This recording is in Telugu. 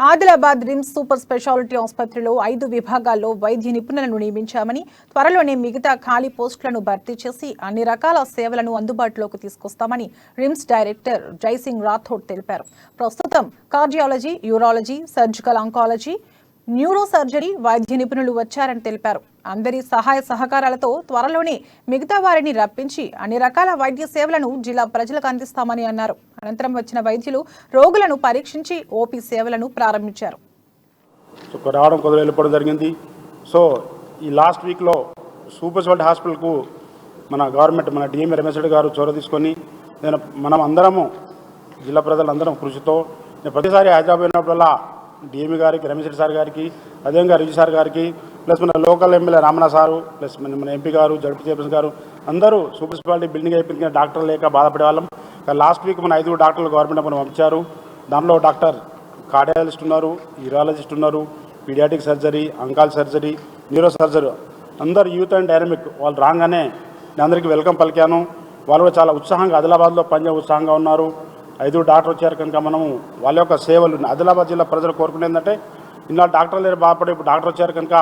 ఆదిలాబాద్ రిమ్స్ సూపర్ స్పెషాలిటీ ఆసుపత్రిలో 5 విభాగాల్లో వైద్య నిపుణులను నియమించామని, త్వరలోనే మిగతా ఖాళీ పోస్టులను భర్తీ చేసి అన్ని రకాల సేవలను అందుబాటులోకి తీసుకొస్తామని రిమ్స్ డైరెక్టర్ జైసింగ్ రాథోడ్ తెలిపారు. ప్రస్తుతం cardiology, urology, surgical oncology, neuro surgery వైద్య నిపుణులు వచ్చారని తెలిపారు. అందరి సహాయ సహకారాలతో త్వరలోనే మిగతా వారిని రప్పించి అన్ని రకాల వైద్య సేవలను జిల్లా ప్రజలకు అందిస్తామని అన్నారు. అనంతరం వచ్చిన వైద్యులు రోగులను పరీక్షించి ఓపీ సేవలను ప్రారంభించారు. రావడం కుదర వెళ్ళిపోవడం జరిగింది. సో ఈ లాస్ట్ వీక్లో సూపర్ స్పెషాలిటీ హాస్పిటల్కు మన గవర్నమెంట్, మన డిఎం రమేష్ రెడ్డి గారు చొరవ తీసుకొని మనం అందరము జిల్లా ప్రజలందరం కృషితో ప్రతిసారి హైదరాబాద్ అయినప్పుడల్లా డిఎంఈ గారికి, రమేష్ రెడ్డి సార్ గారికి, అదేవిధంగా రిజి సార్ గారికి, ప్లస్ మన local MLA Ramnath sir, plus మన ఎంపీ గారు, జడ్పీ చైర్మన్ గారు అందరూ సూపర్ స్పెషాలిటీ బిల్డింగ్ అయిపోయింది, డాక్టర్ లేక బాధపడే వాళ్ళం. లాస్ట్ వీక్ మన 5 డాక్టర్లు గవర్నమెంట్ మనం పంపించారు. దానిలో డాక్టర్ కార్డియాలజిస్ట్ ఉన్నారు, యూరాలజిస్ట్ ఉన్నారు, పీడియాటిక్ సర్జరీ, అంకాల్ సర్జరీ, న్యూరో సర్జరీ, అందరు యూత్ అండ్ డైనమిక్. వాళ్ళు రాగానే నేను అందరికీ వెల్కమ్ పలికాను. వాళ్ళు కూడా చాలా ఉత్సాహంగా ఆదిలాబాద్లో పనిచేయ ఉత్సాహంగా ఉన్నారు. 5 డాక్టర్ వచ్చారు కనుక మనము వాళ్ళ యొక్క సేవలు ఆదిలాబాద్ జిల్లా ప్రజలు కోరుకునేది ఏంటంటే, ఇన్నాళ్ళు డాక్టర్లు బాధపడే ఇప్పుడు డాక్టర్ వచ్చారు కనుక